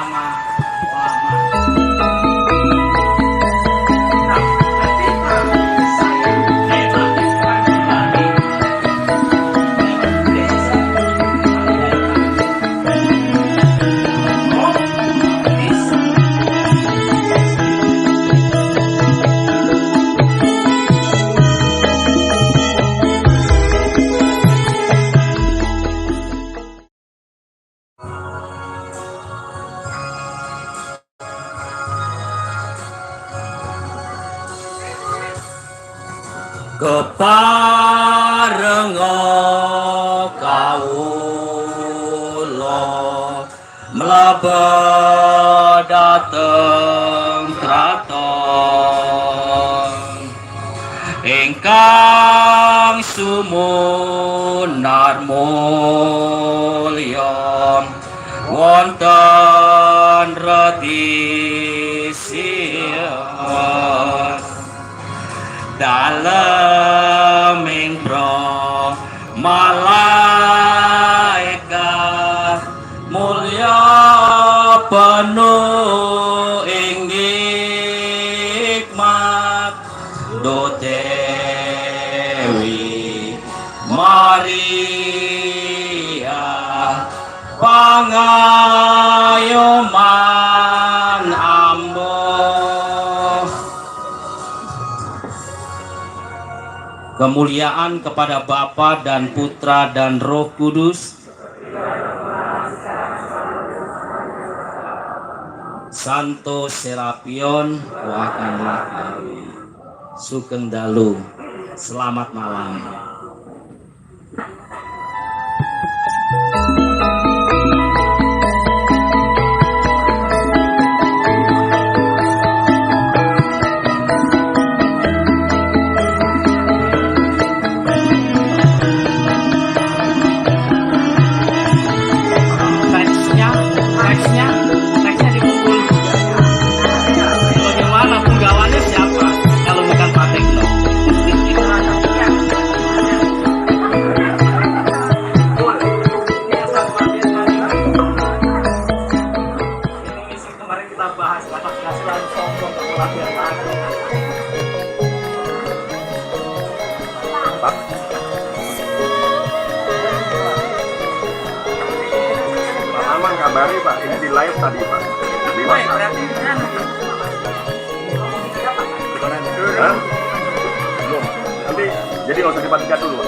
sama ulama. Keparenga kawula mlebet dhateng kraton ingkang sumunar mulya wonten reti siang daleming pro malaikat mulya penuh ing hikmat do Dewi Maria pangayoman ambo. Kemuliaan kepada Bapa dan Putra dan Roh Kudus. Santo Serapion wakanlah kami. Sugeng dalu. Selamat malam. Kabari Pak, ini di live tadi Pak. Di WhatsApp. Belum. Nanti jadi nggak usah dipastikan dulu.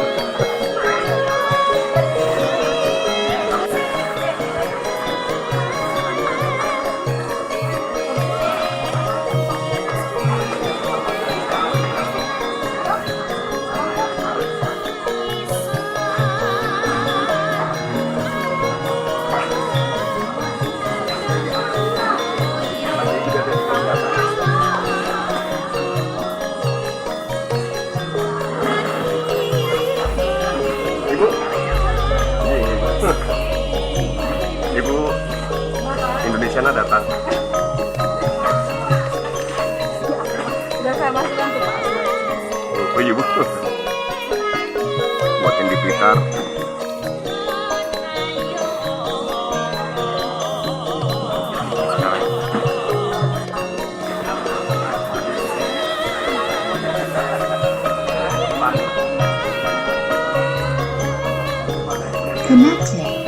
Ibu Indonesiana datang. Sudah saya masukkan tuh Pak. Oh iya Bu. Buat yang di Blitar. Connected.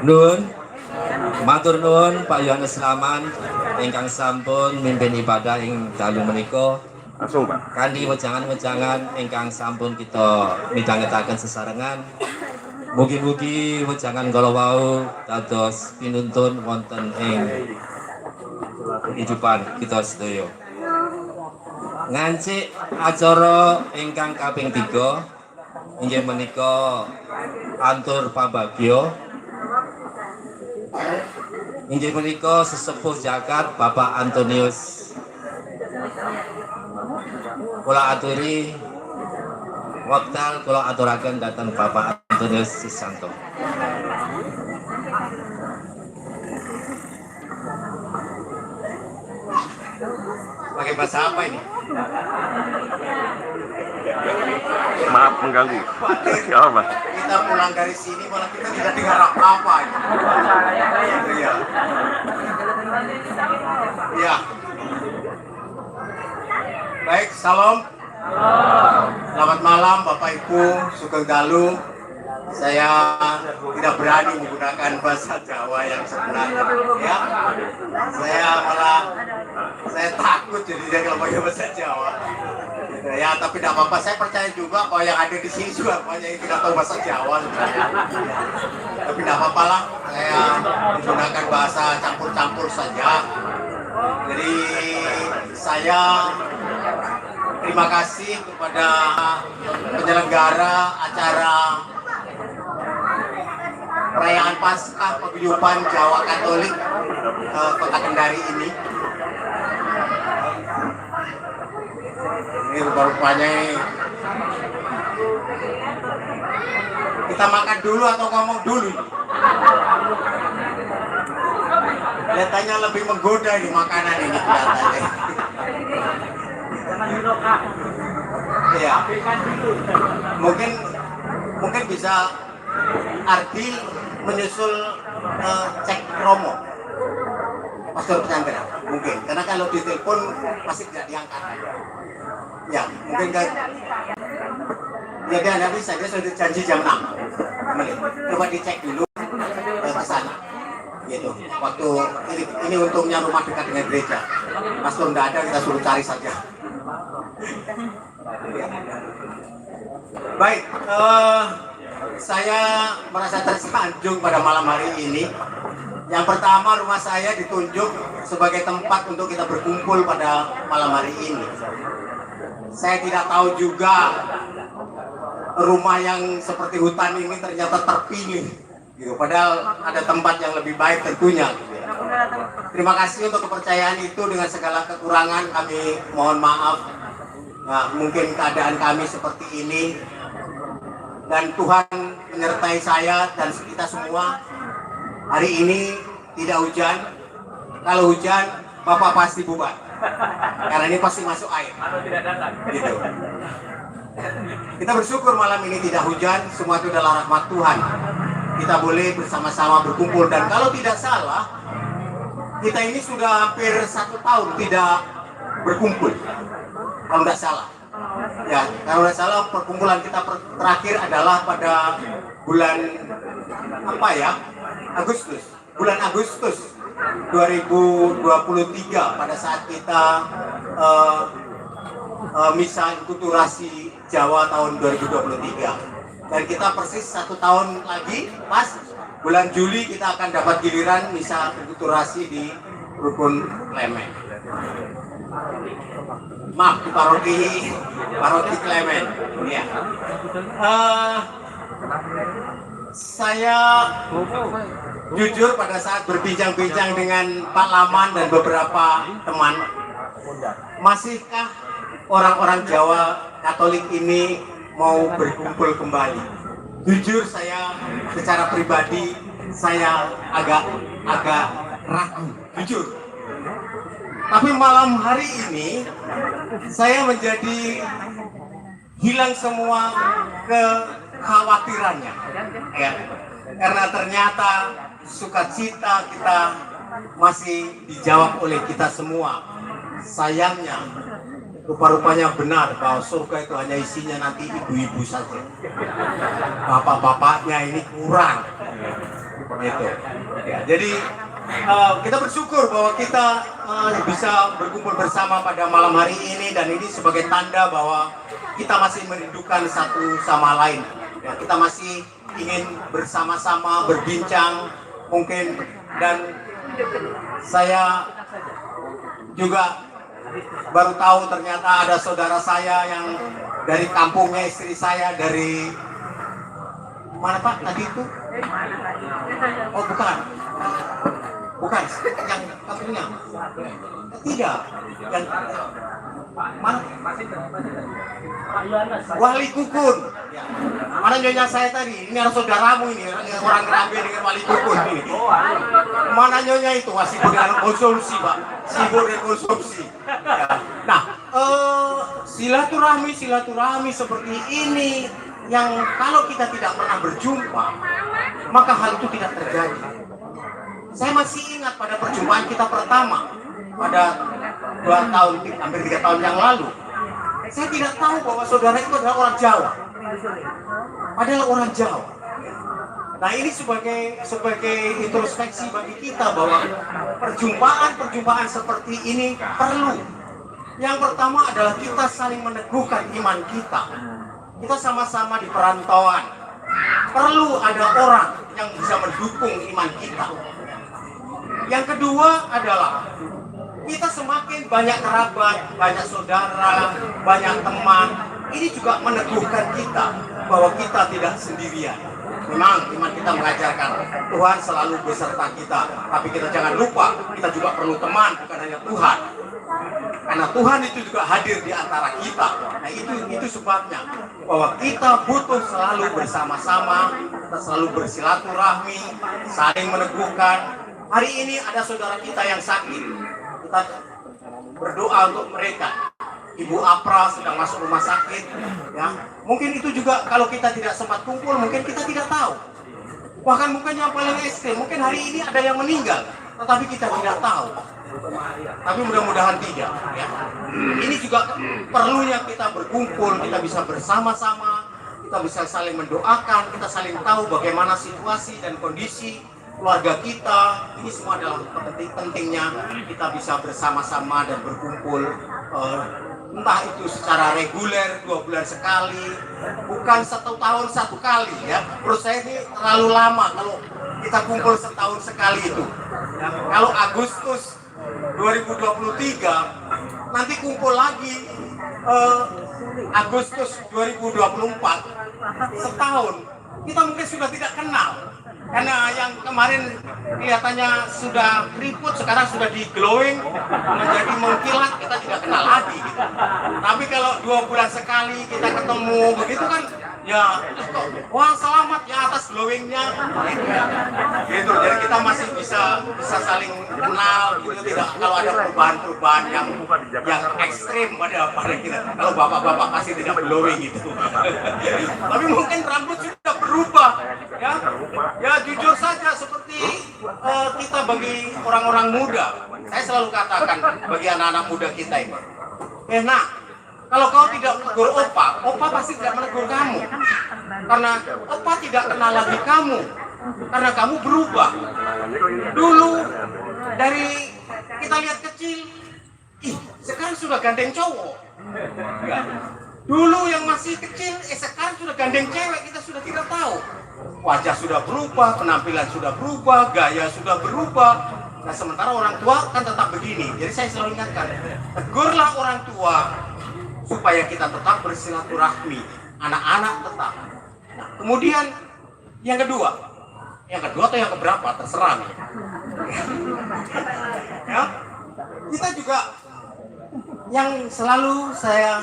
Nun, matur nuwun Pak Yohanes Laman ingkang sampun mimpin ibadah ing dalu menika. Langsung Pak. Kanthi wejangan-wejangan ingkang sampun kita midhangetaken sesarengan. Mugi-mugi wejangan kala wau dados pinuntun wonten ing kehidupan kita sedaya. Ngancik acara ingkang kaping 3 inggih menika antur pambagya. Inggih menika sesepuh jagat Bapak Antonius. Kula aturi wekdal kula aturaken dhateng Bapak Antonius Susanto. Pakai bahasa apa ini? Maaf mengganggu. Gak apa. Kita pulang dari sini malah kita tidak dengar apa-apa. Iya. Iya. Baik, salam. Selamat malam Bapak Ibu, Sugeng Dalu. Saya tidak berani menggunakan bahasa Jawa yang sebenarnya, ya. Saya takut jadi kalau pakai bahasa Jawa. Ya, tapi tidak apa-apa. Saya percaya juga kalau yang ada di sini juga banyak yang tidak tahu bahasa Jawa sebenarnya. Tapi tidak apa-apa lah. Saya menggunakan bahasa campur-campur saja. Jadi saya terima kasih kepada penyelenggara acara perayaan Paskah Paguyuban Jawa Katolik Kota Kendari ini. Ini rupa-rupanya kita makan dulu atau ngomong dulu? Kelihatannya lebih menggoda di makanan ini kelihatannya. Ya. Mungkin bisa Ardi menyusul cek promo pastor pesantren mungkin, karena kalau ditelepon pasti tidak diangkat. Ya, mungkin kan. Ya dia tidak bisa, dia sudah janji jam 6 menit. Coba dicek dulu ke sana. Gitu. Waktu ini untungnya rumah dekat dengan gereja. Pastor tidak ada, kita suruh cari saja. Baik, saya merasa tersanjung pada malam hari ini. Yang pertama, rumah saya ditunjuk sebagai tempat untuk kita berkumpul pada malam hari ini. Saya tidak tahu juga rumah yang seperti hutan ini ternyata terpilih, gitu. Padahal ada tempat yang lebih baik tentunya. Gitu. Terima kasih untuk kepercayaan itu. Dengan segala kekurangan kami mohon maaf. Nah, mungkin keadaan kami seperti ini. Dan Tuhan menyertai saya dan kita semua. Hari ini tidak hujan. Kalau hujan, Bapak pasti bubar. Karena ini pasti masuk air. Gitu. Kita bersyukur malam ini tidak hujan. Semua itu adalah rahmat Tuhan. Kita boleh bersama-sama berkumpul. Dan kalau tidak salah, kita ini sudah hampir 1 tahun tidak berkumpul. Kalau tidak salah. Ya, kalau tidak salah perkumpulan kita terakhir adalah pada bulan apa ya? Agustus. Bulan Agustus 2023 pada saat kita misa Inkulturasi Jawa tahun 2023. Dan kita persis 1 tahun lagi pas bulan Juli kita akan dapat giliran misa Inkulturasi di Rukun Klemen. Maaf, di paroki Klemen. Ya. Saya jujur pada saat berbincang-bincang dengan Pak Laman dan beberapa teman, masihkah orang-orang Jawa Katolik ini mau berkumpul kembali? Jujur saya secara pribadi saya agak ragu, jujur. Tapi malam hari ini saya menjadi hilang semua kekhawatirannya, ya. Karena ternyata sukacita kita masih dijawab oleh kita semua. Sayangnya, rupa-rupanya benar bahwa surga itu hanya isinya nanti ibu-ibu saja. Bapak-bapaknya ini kurang. Gitu. Ya, jadi kita bersyukur bahwa kita bisa berkumpul bersama pada malam hari ini, dan ini sebagai tanda bahwa kita masih merindukan satu sama lain. Ya, kita masih ingin bersama-sama berbincang mungkin, dan saya juga baru tahu ternyata ada saudara saya yang dari kampungnya istri saya, dari mana Pak tadi itu? Oh bukan, yang kampungnya tidak, yang mana? Wali Kukun. Mana nyonya saya tadi? Ini harus saudaramu ini, orang Kerambi dengan Wali Kukun ini. Mana nyonya itu? Masih sibuk dengan konsumsi Pak, sibuk dengan konsumsi. Ya. Nah, silaturahmi seperti ini yang kalau kita tidak pernah berjumpa, maka hal itu tidak terjadi. Saya masih ingat pada perjumpaan kita pertama pada 2 tahun, hampir 3 tahun yang lalu. Saya tidak tahu bahwa saudara itu adalah orang Jawa. Adalah orang Jawa. Nah, ini sebagai introspeksi bagi kita bahwa perjumpaan seperti ini perlu. Yang pertama adalah kita saling meneguhkan iman kita. Kita sama-sama di perantauan. Perlu ada orang yang bisa mendukung iman kita. Yang kedua adalah kita semakin banyak kerabat, banyak saudara, banyak teman. Ini juga meneguhkan kita bahwa kita tidak sendirian. Memang iman kita mengajarkan Tuhan selalu beserta kita, tapi kita jangan lupa kita juga perlu teman, bukan hanya Tuhan. Karena Tuhan itu juga hadir di antara kita. Nah itu sebabnya bahwa kita butuh selalu bersama-sama, kita selalu bersilaturahmi, saling meneguhkan. Hari ini ada saudara kita yang sakit, kita berdoa untuk mereka. Ibu Apra sedang masuk rumah sakit, ya. Mungkin itu juga kalau kita tidak sempat kumpul, mungkin kita tidak tahu. Bahkan mungkin yang paling ekstrim, mungkin hari ini ada yang meninggal, tetapi kita tidak tahu. Tapi mudah-mudahan tidak, ya. Ini juga perlunya kita berkumpul, kita bisa bersama-sama, kita bisa saling mendoakan, kita saling tahu bagaimana situasi dan kondisi keluarga kita. Ini semua adalah pentingnya kita bisa bersama-sama dan berkumpul, entah itu secara reguler 2 bulan sekali, bukan 1 tahun 1 kali, ya. Menurut saya ini terlalu lama kalau kita kumpul setahun sekali itu, ya. Kalau Agustus 2023 nanti kumpul lagi Agustus 2024, setahun kita mungkin sudah tidak kenal. Karena yang kemarin kelihatannya sudah keriput, sekarang sudah di glowing, menjadi mengkilat, kita tidak kenal lagi gitu. Tapi kalau 2 bulan sekali kita ketemu begitu kan, ya wah selamat ya atas glowingnya gitu. Jadi kita masih bisa saling kenal gitu, tidak kalau ada perubahan yang ekstrim pada kita. Kalau bapak-bapak pasti tidak glowing gitu. Tapi mungkin rambut sudah berubah, ya jujur saja seperti kita bagi orang-orang muda. Saya selalu katakan bagi anak-anak muda kita ini, nah kalau kau tidak menegur opa pasti tidak menegur kamu. Karena opa tidak kenal lagi kamu. Karena kamu berubah. Dulu dari kita lihat kecil, sekarang sudah gandeng cowok. Ya. Dulu yang masih kecil, sekarang sudah gandeng cewek, kita sudah tidak tahu. Wajah sudah berubah, penampilan sudah berubah, gaya sudah berubah. Nah sementara orang tua kan tetap begini. Jadi saya selalu ingatkan, tegurlah orang tua supaya kita tetap bersilaturahmi, anak-anak tetap. Nah, kemudian yang kedua atau yang keberapa terserah. Ya, kita juga yang selalu saya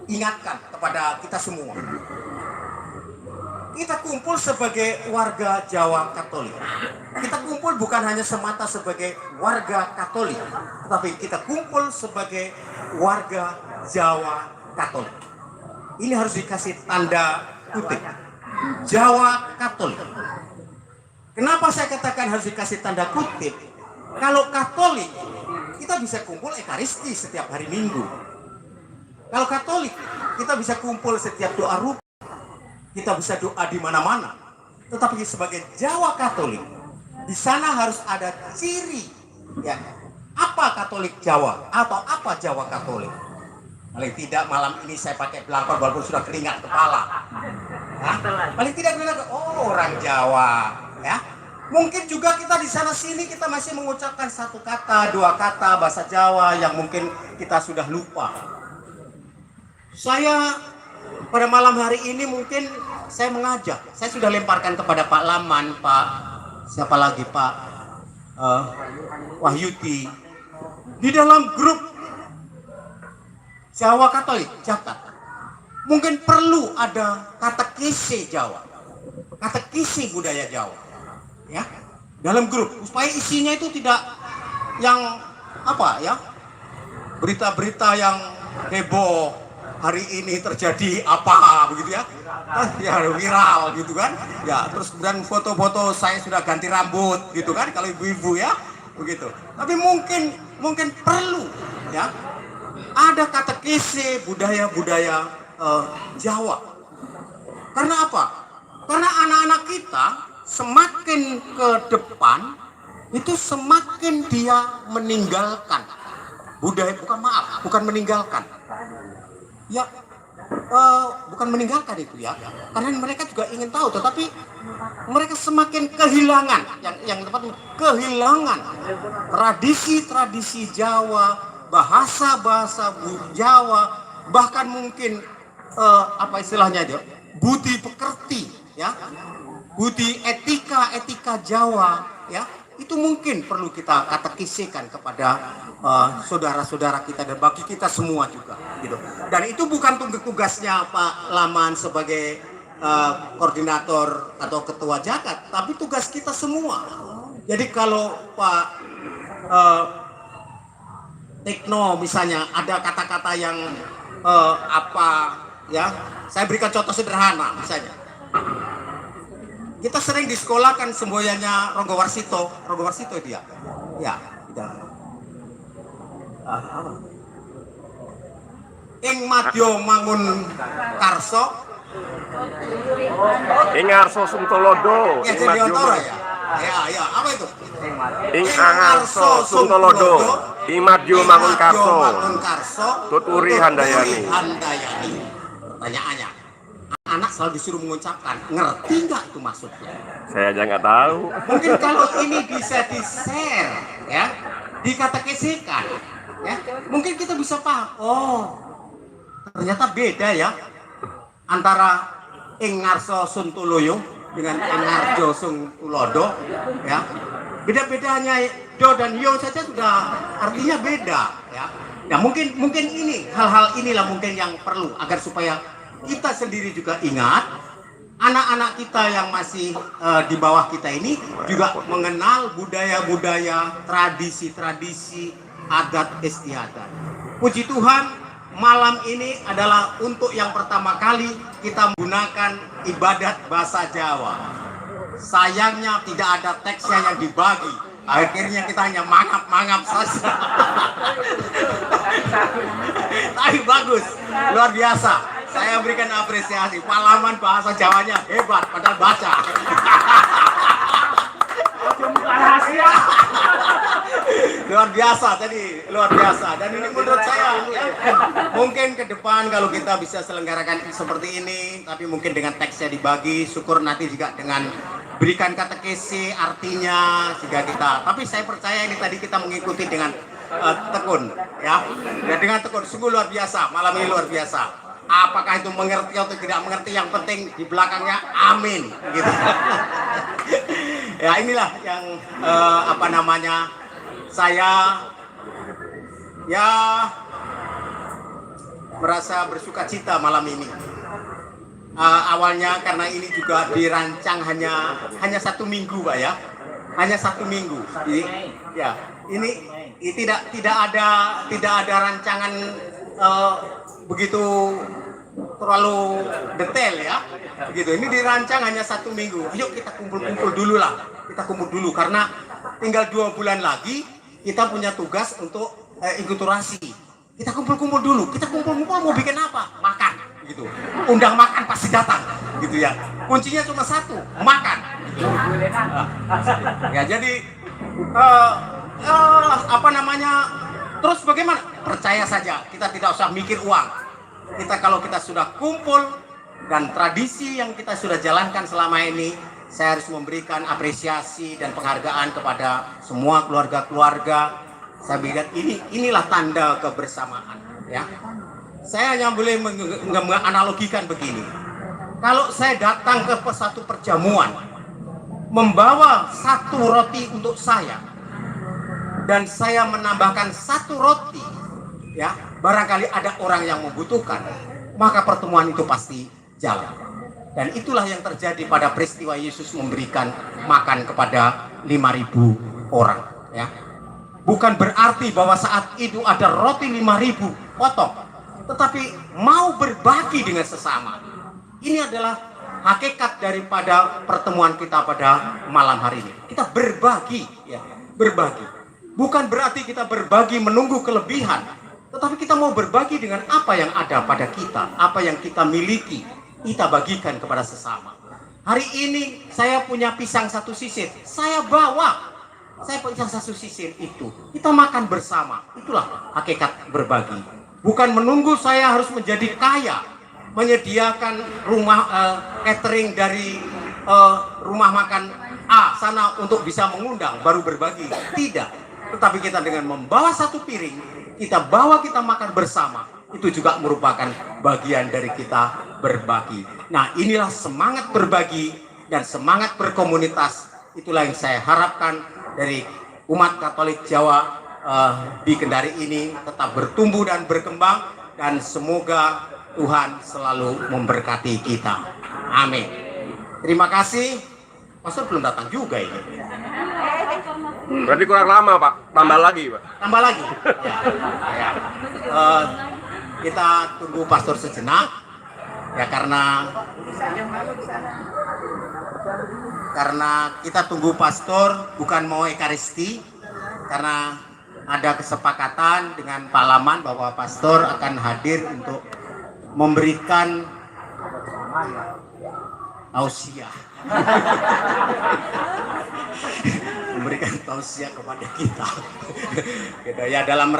ingatkan kepada kita semua. Kita kumpul sebagai warga Jawa Katolik. Kita kumpul bukan hanya semata sebagai warga Katolik, tetapi kita kumpul sebagai warga Jawa Katolik. Ini harus dikasih tanda kutip. Jawa Katolik. Kenapa saya katakan harus dikasih tanda kutip? Kalau Katolik, kita bisa kumpul Ekaristi setiap hari Minggu. Kalau Katolik, kita bisa kumpul setiap doa rupa. Kita bisa doa di mana-mana. Tetapi sebagai Jawa Katolik, di sana harus ada ciri, ya. Apa Katolik Jawa atau apa Jawa Katolik? Paling tidak malam ini saya pakai belangkon walaupun sudah keringat kepala. Hah? Paling tidak bilang, oh orang Jawa, ya. Mungkin juga kita di sana sini kita masih mengucapkan satu kata, dua kata bahasa Jawa yang mungkin kita sudah lupa. Saya pada malam hari ini mungkin saya mengajak, saya sudah lemparkan kepada Pak Laman, Pak siapa lagi, Pak Wahyudi, di dalam grup Jawa Katolik Jakarta. Mungkin perlu ada katekisi Jawa, katekisi budaya Jawa, ya, dalam grup supaya isinya itu tidak yang apa ya, berita-berita yang heboh hari ini terjadi apa begitu ya, ya viral gitu kan, ya terus kemudian foto-foto saya sudah ganti rambut gitu kan kalau ibu-ibu ya begitu. Tapi mungkin perlu ya ada katekisi budaya-budaya Jawa. Karena apa? Karena anak-anak kita semakin ke depan itu semakin dia meninggalkan budaya, bukan meninggalkan. Ya, bukan meninggalkan itu ya. Karena mereka juga ingin tahu, tetapi mereka semakin kehilangan, yang tepat kehilangan tradisi-tradisi Jawa, bahasa-bahasa Jawa, bahkan mungkin apa istilahnya dia, budi pekerti, ya, budi etika Jawa, ya, itu mungkin perlu kita katekisikan kepada saudara-saudara kita dan bagi kita semua juga, gitu. Dan itu bukan tugasnya Pak Laman sebagai koordinator atau ketua Jakat, tapi tugas kita semua. Jadi kalau Pak Tekno misalnya ada kata-kata yang apa ya, saya berikan contoh sederhana misalnya. Kita sering di sekolah kan semboyannya Ronggo Warsito dia, ya, tidak. Ing madya mangun karso, Ing ngarso Suntolodo. ya jadi otoro ya. Ya, apa itu? Ing angarso Suntolodo. Ing madya mangun karso. Tuturi handayani. Pertanyaannya, anak selalu disuruh mengucapkan, ngerti nggak itu maksudnya? Saya aja nggak tahu. Mungkin kalau ini bisa di-share, ya, dikatekisikan, ya, mungkin kita bisa paham. Oh, ternyata beda ya antara ing ngarso suntuloyo dengan ing ngarjo suntulodo, ya. Beda-bedanya do dan yo saja sudah artinya beda, ya. Nah, mungkin ini hal-hal inilah mungkin yang perlu agar supaya kita sendiri juga ingat, anak-anak kita yang masih di bawah kita ini juga mengenal budaya-budaya, tradisi-tradisi, adat istiadat. Puji Tuhan, malam ini adalah untuk yang pertama kali kita menggunakan ibadat bahasa Jawa. Sayangnya tidak ada teksnya yang dibagi. Akhirnya kita hanya mangap-mangap saja. Tapi bagus, luar biasa. Saya berikan apresiasi. Pak Laman bahasa Jawanya hebat, padahal baca. Luar biasa tadi, luar biasa. Dan ini menurut saya mungkin ke depan kalau kita bisa selenggarakan seperti ini, tapi mungkin dengan teksnya dibagi, syukur nanti juga dengan berikan katekesi artinya sehingga kita. Tapi saya percaya ini tadi kita mengikuti dengan tekun, ya. Dan dengan tekun sungguh luar biasa. Malam ini luar biasa. Apakah itu mengerti atau tidak mengerti, yang penting di belakangnya amin, gitu. Ya inilah yang apa namanya, saya ya merasa bersuka cita malam ini. Awalnya karena ini juga dirancang hanya 1 minggu, Pak ya, hanya 1 minggu. Jadi, ya ini tidak ada rancangan begitu terlalu detail ya, begitu. Ini dirancang hanya 1 minggu. Yuk kita kumpul-kumpul dulu lah, kita kumpul dulu karena tinggal 2 bulan lagi kita punya tugas untuk inkulturasi. Kita kumpul-kumpul dulu, kita kumpul-kumpul mau bikin apa? Makan, gitu. Undang makan pasti datang, gitu ya. Kuncinya cuma satu, makan. Gitu. Ya jadi apa namanya? Terus bagaimana? Percaya saja, kita tidak usah mikir uang. Kalau kita sudah kumpul dan tradisi yang kita sudah jalankan selama ini, saya harus memberikan apresiasi dan penghargaan kepada semua keluarga-keluarga. Saya bilang inilah tanda kebersamaan, ya. Saya hanya boleh menganalogikan begini. Kalau saya datang ke satu perjamuan, membawa satu roti untuk saya, dan saya menambahkan satu roti, ya, barangkali ada orang yang membutuhkan, maka pertemuan itu pasti jalan. Dan itulah yang terjadi pada peristiwa Yesus memberikan makan kepada 5.000 orang, ya. Bukan berarti bahwa saat itu ada roti 5.000 potong, tetapi mau berbagi dengan sesama. Ini adalah hakikat daripada pertemuan kita pada malam hari ini. Kita berbagi, ya, berbagi. Bukan berarti kita berbagi menunggu kelebihan, tetapi kita mau berbagi dengan apa yang ada pada kita, apa yang kita miliki, kita bagikan kepada sesama. Hari ini saya punya pisang satu sisir, saya bawa. Saya pisang satu sisir itu, kita makan bersama. Itulah hakikat berbagi. Bukan menunggu saya harus menjadi kaya, menyediakan rumah catering dari rumah makan A sana untuk bisa mengundang baru berbagi. Tidak. Tetapi kita dengan membawa satu piring, kita makan bersama, itu juga merupakan bagian dari kita berbagi. Nah, inilah semangat berbagi dan semangat berkomunitas. Itulah yang saya harapkan dari umat Katolik Jawa di Kendari ini tetap bertumbuh dan berkembang, dan semoga Tuhan selalu memberkati kita. Amin. Terima kasih. Pastor belum datang juga ini. Berarti kurang lama, Pak. Tambah lagi, Pak. Tambah lagi. Ya. Kita tunggu pastor sejenak. Ya, karena kita tunggu pastor bukan mau ekaristi, karena ada kesepakatan dengan Pak Laman bahwa pastor akan hadir untuk memberikan tausiah. Memberikan tausiah kepada kita. Gitu ya, dalam